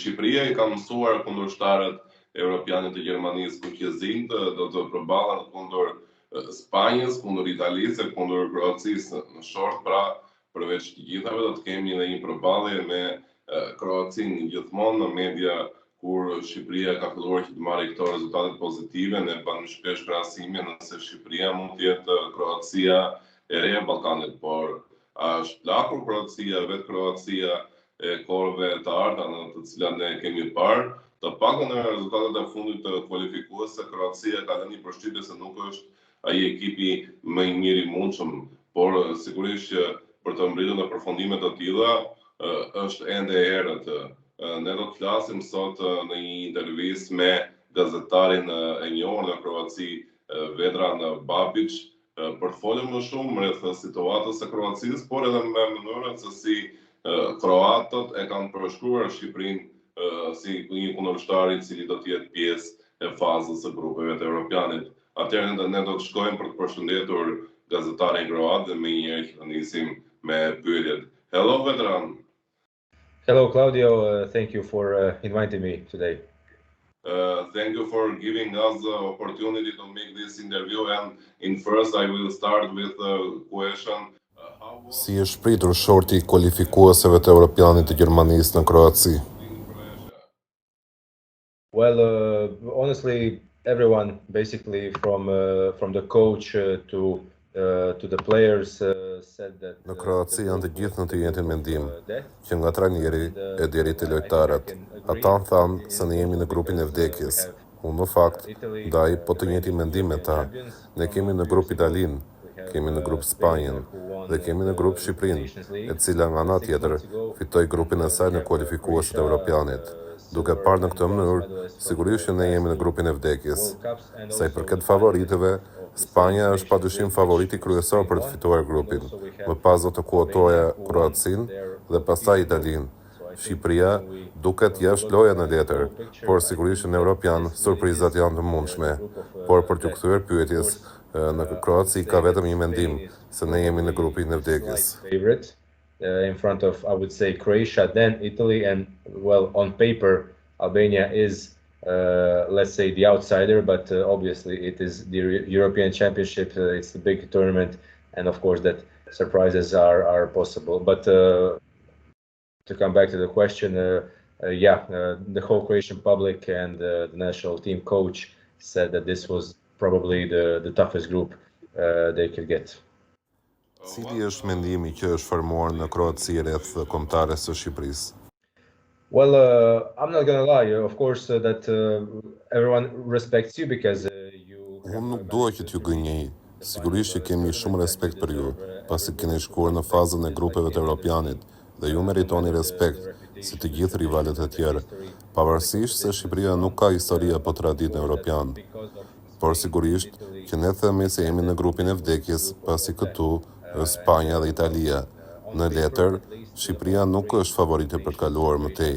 Shqipëria I ka mësuar kundërshtarët europianët e Gjermanisë kuqezinte, do të përballen kundër Spanjës, kundër Italisë, kundër Kroacisë në short, pra përveç të gjithave do të kemi edhe një përballje me Kroacinë. Gjithmonë në media kur Shqipëria ka filluar që të marrë këto rezultate pozitive, ne bëjmë shpesh krahasime nëse Shqipëria mund të jetë Kroacia e re e Ballkanit, por është lakur Kroacia, vetë Kroacia e kohëve të ardha në të cilat ne kemi parë, të paktën në rezultatet e fundit të kualifikuese, Kroacia ka dhënë një përshtypje se nuk është ai ekipi më I miri I mundshëm, por sigurisht që për të mbërritur në përfundime të tilla është ende e herët. Ne do të flasim sot në një intervistë me gazetarin e njohur në Kroaci, Vedran Babić, për të folur më shumë rreth situatës së Kroacisë, por edhe me mënyrën se si kroatët e kanë përshkruar Shqipërinë si një kundërshtar I cili do të jetë pjesë e fazës së grupeve të Europianit. Atëherë ne do të shkojmë për të përshëndetur gazetarin kroat dhe menjëherë të nisim me pyetjet. Hello Vedran. Hello, Claudio. Thank you for inviting me today. Thank you for giving us the opportunity to make this interview. And in first, I will start with a question. Si është shpritur shorti I kualifikueseve të Europianit të Gjermanisë në Kroaci? Well, honestly, everyone, basically from the coach to the players said that Në Kroaci janë të gjithë në të njëjtin mendim, që nga trajneri e deri te lojtarët. Ata thanë se ne jemi në grupin e vdekjes. Unë në fakt ndaj po të njëjtin mendim me ta. Ne kemi në grup Italinë, kemi në grup Spanjën dhe kemi në grup Shqipërinë, e cila nga ana tjetër fitoi grupin e saj në kualifikuesit Europianit. Duke parë në këtë mënyrë, sigurisht që ne jemi në grupin e vdekjes. Sa I përket favoritëve, Spanja është padyshim favoriti kryesor për të fituar grupin. Më pas do të kuotoja Kroacinë dhe pastaj Italinë. Shqipëria duket jashtë loja në letër, por sigurisht në Europian surprizat janë të mundshme. Por për t'u kthyer pyetjes, në Kroaci ka vetëm një mendim, se ne jemi në grupin e vdekjes. In front of, I would say, Croatia, then Italy, and well, on paper, Albania is, let's say, the outsider, but obviously it is the European Championship. It's the big tournament, and of course that surprises are possible. But to come back to the question, the whole Croatian public and the national team coach said that this was probably the toughest group they could get. Cili është mendimi që është formuar në Kroaci rreth kombëtares së Shqipërisë? Well, I'm not gonna lie. Of course, that everyone respects you because you. Unë nuk dua që t'ju gënjej. Sigurisht që kemi shumë respekt për ju, pasi keni shkuar në fazën e grupeve të Europianit dhe ju meritoni respekt, si të gjithë rivalet e tjerë, pavarësisht se Shqipëria nuk ka histori apo traditë në Europian. Por sigurisht që ne themi se jemi në grupin e vdekjes, pasi këtu Spanja dhe Italia. Në letër, Shqipëria nuk është favorite për të kaluar më tej.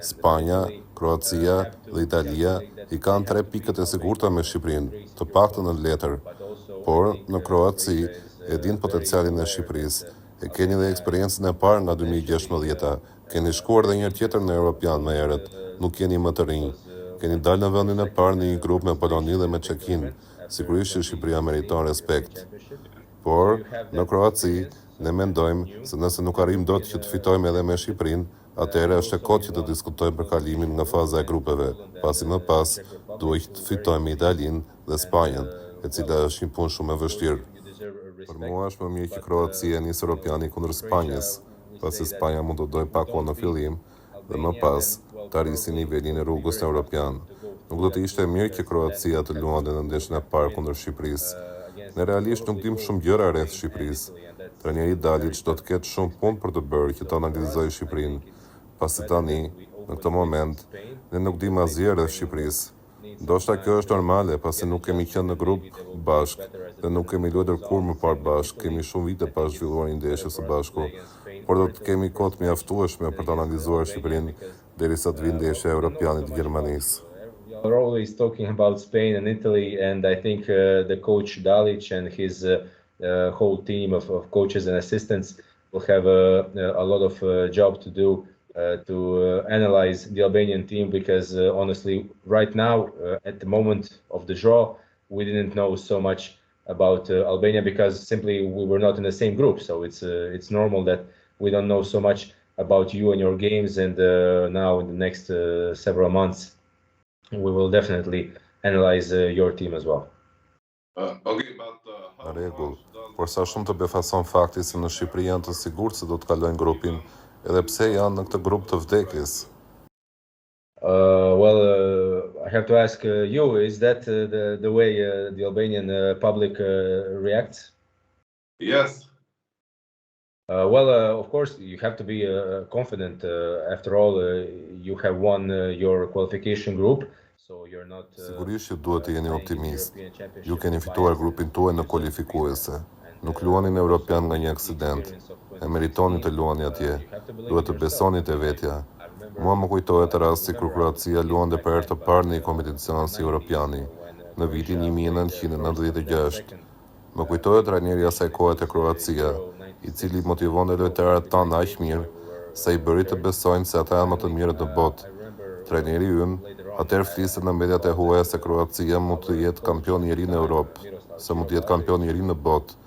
Spanja, Kroacia dhe Italia I kanë 3 pikët e sigurta me Shqipërinë, të paktën në letër. Por në Kroaci e din potencialin e Shqipërisë. E keni dhe eksperiencën e parë nga 2016. Keni shkuar dhe njëherë tjetër në Europian më herët, nuk jeni më të rinj. Keni dalë në vendin e parë në një grup me Poloni dhe me Çekinë. Sigurisht që Shqipëria meriton respekt. Por në Kroaci ne mendojmë se nëse nuk arrim dot që të fitojmë edhe me Shqipërinë, atëherë është e kotë që të diskutojmë për kalimin nga faza e grupeve, pasi më pas duhet të fitojmë Italinë dhe Spanjën, e cila është një punë shumë e vështirë. Për mua është më mirë që Kroacia nisë Europiani kundër Spanjës, pasi Spanja mund të dojë pak kohë në fillim dhe më pas të arrisë nivelin e rrugës në Europian. Nuk do të ishte mirë që Kroacia të luante në ndeshjen e parë kundër Shqipërisë. Ne realisht nuk dim shumë gjëra rreth Shqipërisë. Trajneri Dalić do të ketë shumë punë për të bërë që të analizojë Shqipërinë. Pasi tani, në këtë moment, ne nuk dim asgjë rreth Shqipërisë. Ndoshta kjo është normale, pasi nuk kemi qenë në grup bashk dhe nuk kemi luajtur kur më parë bashk. Kemi shumë vite pa zhvilluar një ndeshje së bashku, por do të kemi kohë të mjaftueshme për të analizuar Shqipërinë derisa të vijë ndeshja e Europianit të Gjermanisë. We're always talking about Spain and Italy, and I think the coach Dalić and his whole team of coaches and assistants will have a lot of job to do to analyze the Albanian team because honestly, right now, at the moment of the draw, we didn't know so much about Albania because simply we were not in the same group. So it's normal that we don't know so much about you and your games. And now in the next several months, we will definitely analyze your team as well. Okay, but Në rregull, por sa shumë të befason fakti se në Shqipëri janë të sigurt se do të kalojnë grupin, edhe pse janë në këtë grup të vdekjes. I have to ask you, is that the way the Albanian public reacts? yes. Of course, you have to be confident. After all, you have won your qualification group, so you're not. Sigurisht që duhet të jeni optimist. Ju keni fituar grupin tuaj në kualifikuese. Nuk luani në Europian nga një aksident. E meritoni të luani atje. Duhet të besoni te vetja. Mua më kujtohet rasti kur Kroacia luante për herë të parë në një kompeticion si Europiani në vitin 1996. Më kujtohet trajneri i asaj kohe te Kroacia, i cili motivonte lojtarët tanë aq mirë sa i bëri të besojnë se ata janë më të mirët në botë. Trajneri ynë atëherë fliste në mediat e huaja se Kroacia mund të jetë kampion i ri në Europë, se mund të jetë kampion i ri në botë.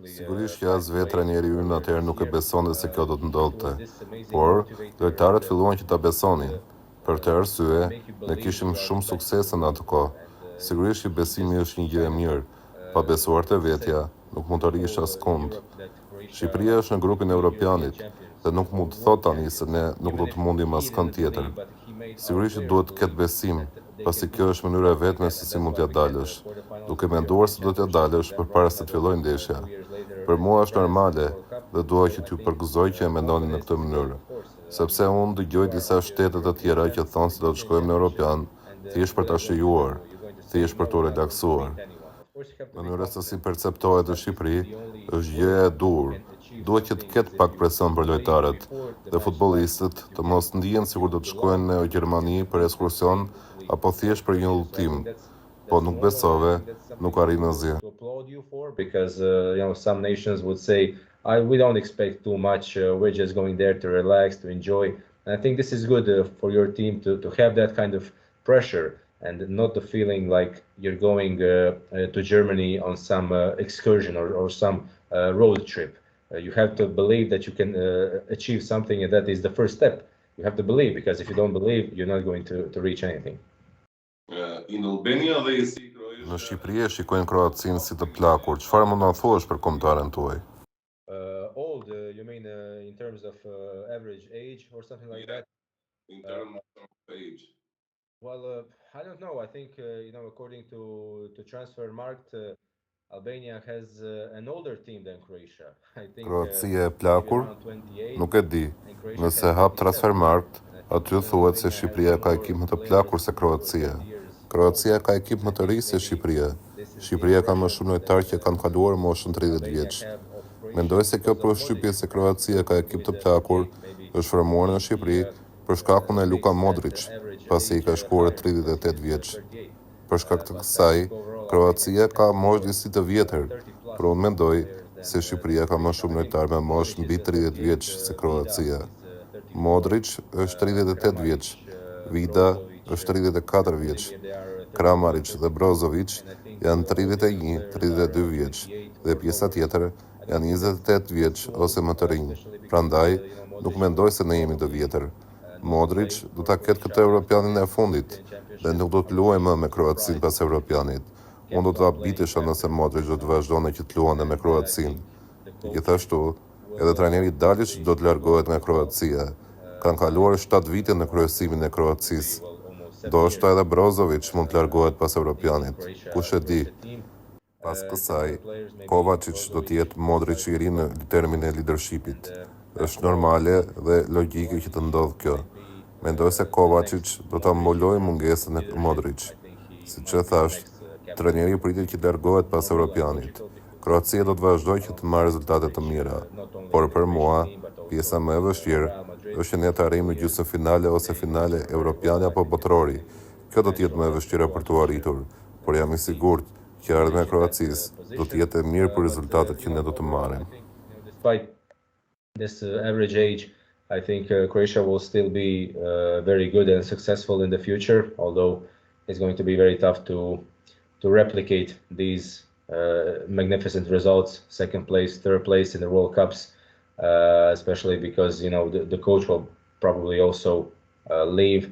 Sigurisht që as vetë trajneri ynë atëherë nuk e besonte se kjo do të ndodhte, por lojtarët filluan që ta besonin. Për këtë arsye, ne kishim shumë suksese në atë kohë. Sigurisht që besimi është një gjë e mirë, pa besuar te vetja, nuk mund të arrish askund. Shqipëria është në grupin e Europianit dhe nuk mund të thot tani se ne nuk do të mundim askënd tjetër. Sigurisht që duhet të ketë besim, pasi kjo është mënyra e vetme se si mund t'ja dalësh, duke menduar se do t'ja dalësh përpara se të fillojë ndeshja. Për mua është normale dhe dua që t'ju përgëzoj që e mendoni në këtë mënyrë, sepse unë dëgjoj disa shtete të tjera që thonë se do të shkojmë në Europian, thjesht për ta shijuar, thjesht për t'u relaksuar. Mënyra se si perceptohet në Shqipëri është gjë e dur. Duhet që të ketë pak presion për lojtarët dhe futbollistët të mos ndihen sikur do të shkojnë në Gjermani për ekskursion apo thjesht për një udhëtim. Po nuk besove, nuk arrin asgjë. Because some nations would say, we don't expect too much. We're just going there to relax, to enjoy. And I think this is good for your team to have that kind of pressure and not the feeling like you're going to Germany on some excursion or some road trip. You have to believe that you can achieve something, and that is the first step. You have to believe, because if you don't believe, you're not going to reach anything. In Albania they see Croatia. Në Shqipëri e shikojnë Kroacinë si të plakur. Çfarë mund ta thuash për kombëtaren tuaj? Old, you mean in terms of average age or something like that? In terms of age. I don't know. I think according to Transfermarkt, Albania has an older team than Croatia. I think Kroacia e plakur? Nuk e di. Nëse hap Transfermarkt, aty thuhet se Shqipëria ka ekip më të plakur se Kroacia. Kroacia ka ekip më të ri se Shqipëria. Shqipëria ka më shumë lojtarë që kanë kaluar moshën 30 vjeç. Mendoj se kjo përshtypje se Kroacia ka ekip të plakur është formuar në Shqipëri për shkakun e Luka Modric, pasi I ka shkuar 38 vjeç. Për shkak të kësaj, Kroacia ka moshë disi të vjetër, por unë mendoj se Shqipëria ka më shumë lojtarë me moshë mbi 30 vjeç se Kroacia. Modric është 38 vjeç, Vida është 34 vjeç, Kramaric dhe Brozovic janë 31, 32 vjeç dhe pjesa tjetër janë 28 vjeç ose më të rinj. Prandaj, nuk mendoj se ne jemi të vjetër. Modric do ta ketë këtë Europianin e fundit dhe nuk do të luajë më me Kroacinë pas Europianit. Unë do të abitesha nëse Modric do të vazhdonte që të luante me Kroacinë. Gjithashtu, edhe trajneri Dalic do të largohet nga Kroacia. Kanë kaluar 7 vite në kryesimin e Kroacisë. Ndoshta edhe Brozovic mund të largohet pas Europianit. Kush e di? Pas kësaj, Kovačić do të jetë Modric I ri në termin e leadershipit. Është normale dhe logjike që të ndodhë kjo. Mendoj se Kovačić do ta mbulojë mungesën e Modric. Siç e thash, trajneri pritet që të largohet pas Europianit. Kroacia do të vazhdojë që të marrë rezultate të mira, por për mua, pjesa më e vështirë është që ne të arrijmë në gjysmëfinale ose finale europiane apo botërori. Kjo do të jetë më e vështira për t'u arritur, por jam I sigurt që ardhmja e Kroacisë do të jetë e mirë për rezultatet që ne do të marrim. Despite this average age, I think Croatia will still be very good and successful in the future, although it's going to be very tough to replicate these magnificent results, second place, third place in the World Cups, especially because the coach will probably also leave.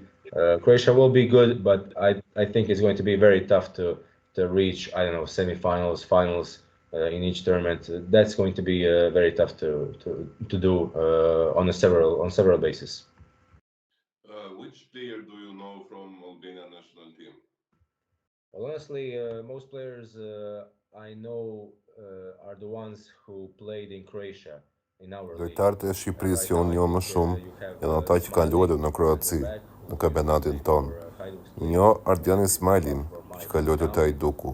Croatia will be good, but I think it's going to be very tough to reach, I don't know, semifinals, finals in each tournament. That's going to be very tough to do on several bases. Which player do you know from Albania national team? Well, honestly, most players I know are the ones who played in Croatia in our league. Lojtarët e And Shqipërisë right që now, unë I njoh më think shumë you have janë ata që kanë Smiley luajtur në center Kroaci, back who në used to kampionatin play tonë. for Hajduk Split Njoh and Ardjan Ismailin, for që my ka luajtur te hometown. Hajduku,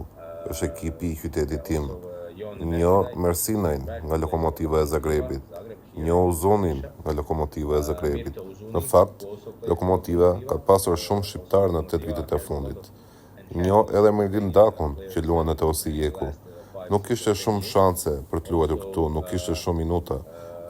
është ekipi i qytetit tim. Also, Jon Njoh Mersinaj, center Mersinajn back who nga plays for Lokomotiva e Lokomotiva Zagrebit. Zagreb here Njoh in Uzunin Croatia. nga Lokomotiva e Zagrebit. Mirto Në Uzuni, fakt, who also plays for Lokomotiva ka Lokomotiva. pasur shumë Also, shqiptarë në 8 Lokomotiva vitet e has a lot of fundit. and had Njoh also edhe Merlin many Dakun, që players luan në Tosi in the Jeku. last five, Nuk six, or kishte 10 shumë years. shanse për të luajtur këtu, Also, nuk kishte shumë minuta.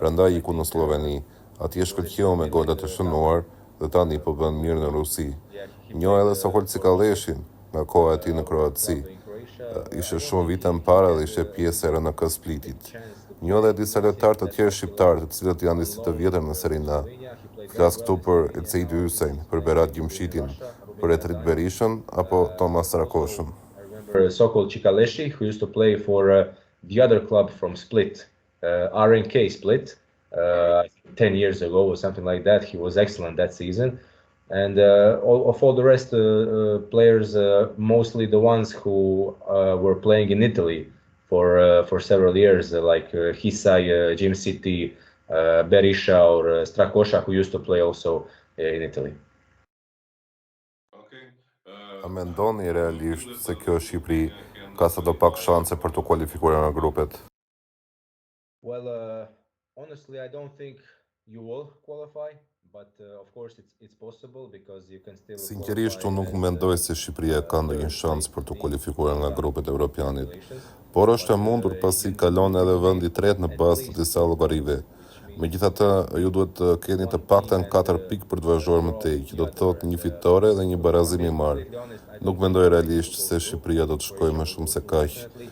Prandaj I iku në think Sloveni. Atje was it shkëlqeu me Milan golat të shënuar dhe tani po bën mirë në Rusi. yeah, he Njoh played edhe Sokol for Osijek, Cikalleshin nga koha e tij në our Kroaci. club in Croatia. I Ishte don't shumë think vite he më para dhe had ishte pjesë e RNK a big Splitit. chance to Njoh play edhe for disa Osijek. lojtarë të That tjerë was shqiptarë, të cilët janë on disi të loan vjetër në to Serie A. Slovenia. He played very Flas well këtu in për Slovenia. Elcejdi Now Hysen, he's për playing Berat in Gjimshitin, Russia, për Rubin Etrit Kazan. Berishën apo Tomas Also, Rakoshën. I remember Sokol Cikaleshi, who used to play for the other club from Split, RNK Split, 10 years ago or something like that. He was excellent that season. And all the rest players, mostly the ones who were playing in Italy for several years, like Hisai, Gjimshiti, Berisha, or Strakosha, who used to play also in Italy. Okay. A How mendoni do you think realisht that se kjo Shqipëri Albania can ka sa do pak qualify shanse për for të kualifikuar në grupet? Well, honestly, I don't think you will qualify, but of course it's possible because you can still Sinqerisht, qualify unë nuk as mendoj se Shqipëria ka ndonjë third shans place për të team kualifikuar nga grupet e Evropianit, calculations. por është But e mundur if pasi you kalon edhe vendi i tretë në at bazë të least disa 4 llogarive. points, which means Megjithatë, ju duhet të keni të one team paktën and 4 pikë për të vazhduar më draw tej, with që the do të thotë other një fitore dhe një two. barazim To i be marrë. completely honest, I Nuk don't think mendoj Croatia will realisht go se through. Shqipëria I do think të shkojë Croatia më will shumë go se through kaq. definitely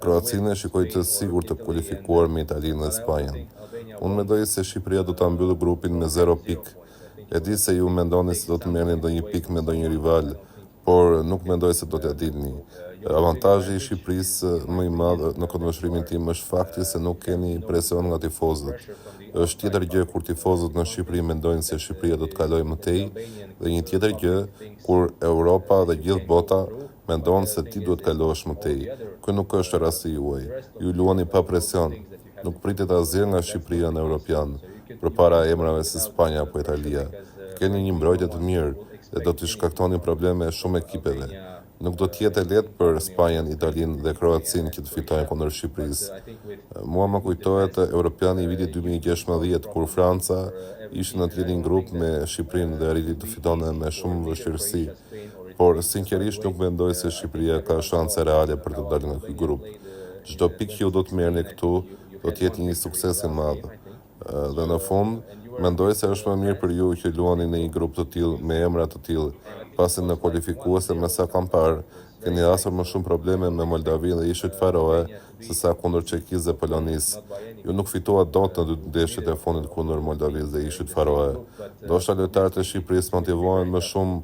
Kroacinë with e shikoj të Spain or sigurt të Italy, and kualifikuar me Italinë dhe but I also Spanjën. think Albania Unë won't mendoj se Shqipëria do ta mbyllë grupin me go 0 having 0 pikë. points. I think E you di will se ju mendoni take se do të some merrni points ndonjë away pikë from me ndonjë someone, but rival, I don't think por nuk it mendoj will se do t'ja go dilni. through. Your big Avantazhi i advantage Shqipërisë in my më i opinion madh në that you këndvështrimin are tim është fakti se nuk you have keni no presion nga tifozët. pressure from the Është outside tjetër gjë kur public. tifozët It's në one Shqipëri thing mendojnë se that Shqipëria do të kalojë më when the tej, Albanian dhe një tjetër gjë public thinks kur Europa dhe that you gjithë can go bota through, but the mendon other se thing ti is duhet in kalosh më all tej. the other Ky nuk është rasti juaj. the rest of Ju luani Europe pa and all the presion. things that you have Nuk to pritet control. asgjë nga That's Shqipëria not the në case here. Europian, So you përpara can play emrave si without Spanja apo pressure Italia. because Keni një practically no mbrojtje të one mirë will dhe do expect t'i anything shkaktoni probleme from shumë ekipeve. Albania Nuk do t'jetë e lehtë për not only on Spanjën, your Italinë dhe Italy Kroacinë që and të fitojnë Croatia, kundër but Shqipërisë. I think with Mua më good kujtohet defense Europiani i vitit you could cause 2016 kur problems Franca for every ishte team, në and të I njëjtin don't grup think me that Shqipërinë dhe arriti will të be fitonte easy me for shumë neither vështirësi. Croatia, Spain or Por Italy to go sinqerisht away. nuk mendoj se I think Shqipëria ka everyone shanse saw reale për të how dalë nga ky Albania grup. played Çdo in pikë që ju do të 2016. merrni I këtu think you do had të jetë one një victory sukses i last madh. game, I think. Dhe në fund, And you were mendoj se është më mirë për fast. ju që luani në një grup të tillë me emra të tillë, pasi në kualifikuese me sa kam parë, keni hasur më shumë probleme me Moldavinë dhe Ishut Faroe se sa kundër Çekisë dhe Polonisë. Ju nuk fituat dot në dy ndeshjet e fundit kundër Moldavisë dhe Ishut Faroe. Ndoshta lojtarët e Shqipërisë motivohen më shumë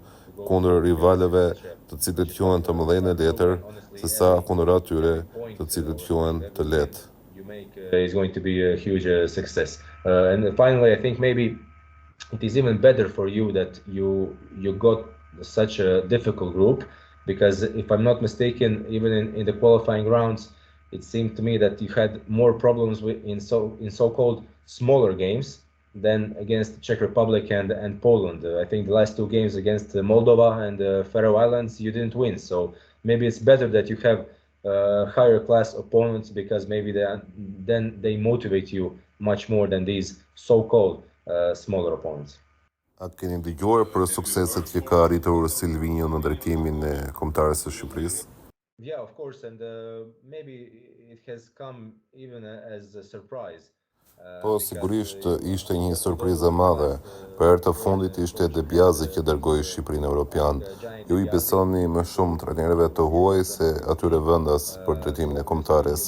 kundër rivaleve të cilët quhen të mëdhenj e letër, se sa kundër atyre të cilët quhen të lehtë. You make is going to be a huge success. And finally, I think maybe it is even better for you that you got such a difficult group, because if I'm not mistaken, even in the qualifying rounds, it seemed to me that you had more problems in so-called smaller games than against Czech Republic and Poland. I think the last two games against Moldova and the Faroe Islands you didn't win. So maybe it's better that you have higher class opponents, because maybe then they motivate you much more than these so-called smaller opponents. A keni dëgjuar për sukseset që ka arritur Silvinjo në drejtimin e kombëtarës së Shqipërisë? Yeah, of course, and maybe it has come even as a surprise. Po, sigurisht ishte një surprizë e madhe. Për herë të fundit ishte De Biazi që dërgoi Shqipërinë Evropian. Ju I besoni më shumë trajnerëve të huaj se atyre vendas për drejtimin e kombëtares.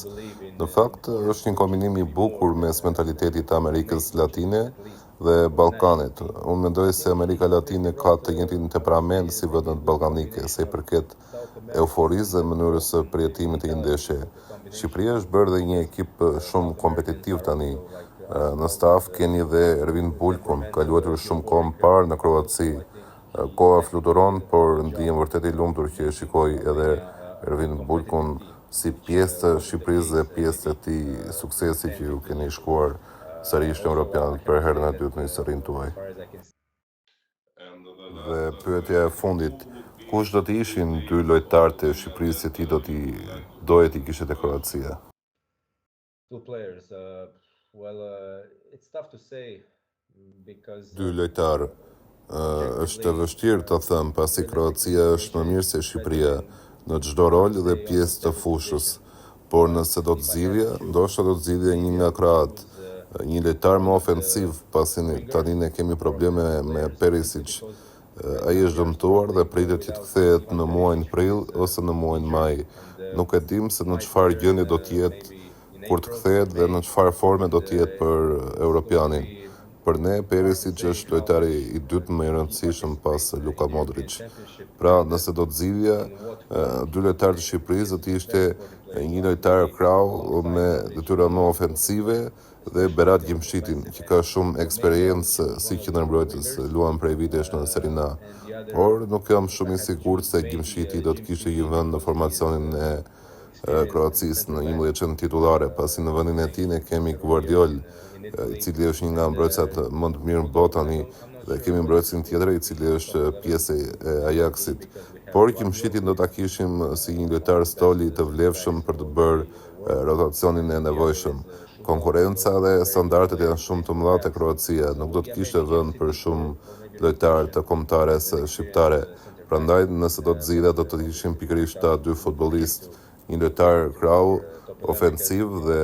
Në fakt, është një kombinim I bukur mes mentalitetit të Amerikës Latine dhe Ballkanit. Unë mendoj se Amerika Latine ka të njëjtin temperament si vendet ballkanike, sa I përket euforisë dhe mënyrës së përjetimit të një ndeshje. Shqipëria është bërë dhe një ekip shumë kompetitiv tani. Në staf keni dhe Ervin Bulkun, ka luajtur shumë kohë më parë në Kroaci. Koha fluturon, por ndihem vërtet I lumtur që shikoj edhe Ervin Bulkun si pjesë të Shqipërisë dhe pjesë të këtij suksesi që ju keni shkuar sërish në Europian për herën e dytë në historinë tuaj. Dhe pyetja e fundit, kush do të ishin dy lojtarët e Shqipërisë që ti do t'i doje t'i kishe te Kroacia? Two players. It's tough to say because Dy lojtarë. Është vështirë të them pasi Kroacia është më mirë se Shqipëria në çdo rol dhe pjesë të fushës. Por nëse do të zgjidhja, ndoshta do të zgjidhja një nga kroat, një lojtar më ofensiv, pasi tani ne kemi probleme me Perisic. Ai është dëmtuar dhe pritet që të kthehet në muajin prill ose në muajin maj. Nuk e dim se në çfarë gjendje do të jetë kur të kthehet dhe në çfarë forme do të jetë për Europianin. Për ne, Perisic është lojtari I dytë më I rëndësishëm pas Luka Modric. Pra, nëse do të zgjidhja, dy lojtarë të Shqipërisë do të ishte një lojtar krau me detyra më ofensive dhe Berat Gjimshitin, që ka shumë eksperiencë si qendërmbrojtës, luan prej vitesh në Serie A. Por nuk jam shumë I sigurt se Gjimshiti do të kishte një vend në formacionin e Kroacisë në 11 titullare, pasi në vendin e tij ne kemi Guardiol, I cili është një nga mbrojtësat më të mirë në botë tani, dhe kemi mbrojtësin tjetër I cili është pjesë e Ajaxit. Por Gjimshitin do ta kishim si një lojtar stoli të vlefshëm për të bërë rotacionin e nevojshëm. Konkurenca dhe standardet janë shumë të mëdha te Kroacia, nuk do të kishte vend për shumë lojtarë të kombëtares shqiptare. Prandaj nëse do të zgjidhja do të ishin pikërisht ta dy futbollistë, një lojtar krau ofensiv dhe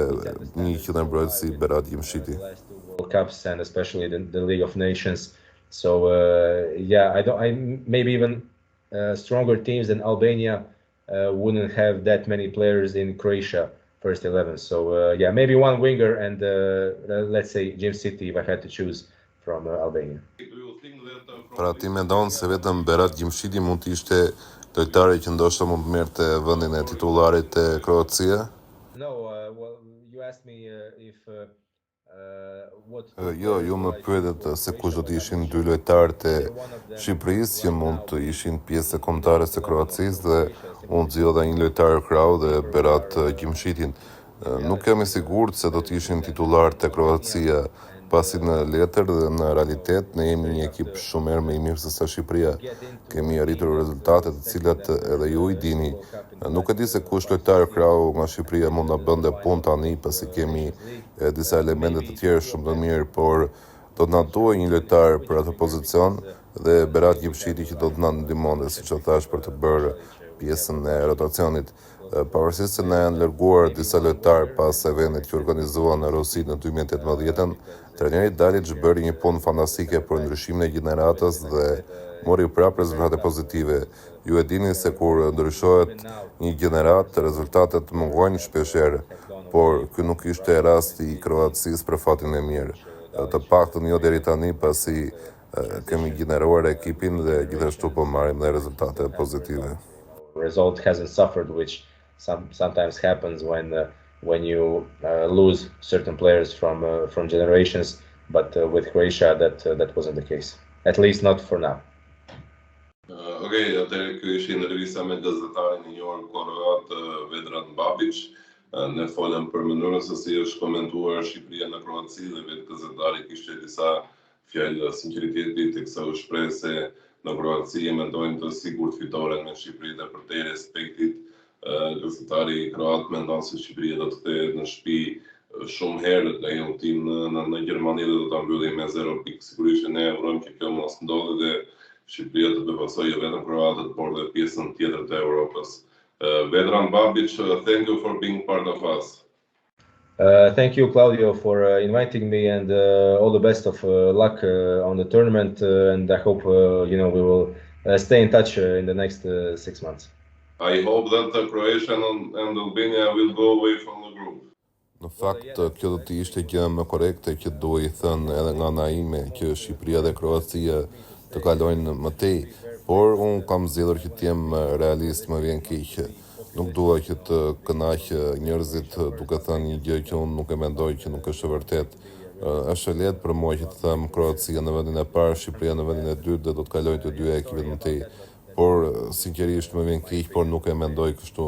një qendërmbrojtës si Berat Gjimshiti. World Cups and especially the League of Nations. So maybe even stronger teams than Albania wouldn't have that many players in Croatia first 11. So maybe one winger and let's say Gjimshiti if I had to choose from Albania. Pra ti mendon se vetëm Berat Gjimshiti mund të ishte lojtari që ndoshta mund të merrte vendin e titullarit te Kroacia? No, you asked me if Jo, ju më pyetet se kush do të ishin dy lojtarët e Shqipërisë që mund të ishin pjesë e kombëtares së Kroacisë dhe unë zgjodha një lojtar krau dhe Berat Gjimshitin. Nuk jam I sigurt se do të ishin titullar te Kroacia, pasi në letër dhe në realitet ne jemi një ekip shumë herë më I mirë se sa Shqipëria. Kemi arritur rezultate të cilat edhe ju I dini. Nuk e di se kush lojtar krau nga Shqipëria mund ta bënte punë tani, pasi kemi disa elemente të tjerë shumë të mirë, por do të na duhej një lojtar për atë pozicion dhe Berat Gjimshiti që do të na ndihmonte, siç e thash, për të bërë pjesën e rotacionit. Pavarësisht se na janë lërguar disa lojtarë pas eventit që organizua në Rusi në 2018, trajneri Dalic bëri një punë fantastike për ndryshimin e gjeneratës dhe mori prapë rezultate pozitive. Ju e dini se kur ndryshohet një gjenerat, rezultatet mungojnë shpeshherë, por ky nuk ishte rasti I Kroacisë për fatin e mirë. Të paktën jo deri tani, pasi kemi gjeneruar ekipin dhe gjithashtu po marrim dhe rezultate pozitive. Result hasn't suffered, which sometimes happens when you lose certain players from generations, but with Croatia that wasn't the case, at least not for now. Atëherë ky ishte intervista me gazetarin e njohur kroat Vedran Babic. Ne folëm për mënyrën se si është komentuar Shqipëria në Kroaci dhe vetë gazetari kishte disa fjalë sinqeriteti teksa u shpreh se në Kroaci mendojnë të sigurt fitoren me Shqipërinë dhe për te respektit gazetari kroat mendon se Shqipëria do të kthehet në shtëpi shumë herë ai udhtim në Gjermani dhe do ta mbylli me 0 pikë. Sigurisht ne urojmë që kjo mos ndodhë dhe Shqipëria të befasojë jo vetëm kroatët, por dhe pjesën tjetër të Europës. Vedran Babic, thank you for being part of us. Thank you, Claudio, for inviting me, and all the best of luck on the tournament. And I hope we will stay in touch in the next 6 months. I hope that Croatia and Albania will go away from the group. Në fakt, kjo do të ishte gjë më korekte që duhet i thënë edhe nga ana ime që Shqipëria dhe Kroacia të kalojnë më tej, por unë kam zgjedhur që të jem realist, më vjen keq. Nuk dua që të kënaq njerëzit duke thënë një gjë që unë nuk e mendoj që nuk është e vërtet. Është e lehtë për mua që të them Kroacia në vendin e parë, Shqipëria në vendin e dytë dhe do të kalojnë të dy ekipet më tej. Por sinqerisht më vjen keq, por nuk e mendoj kështu.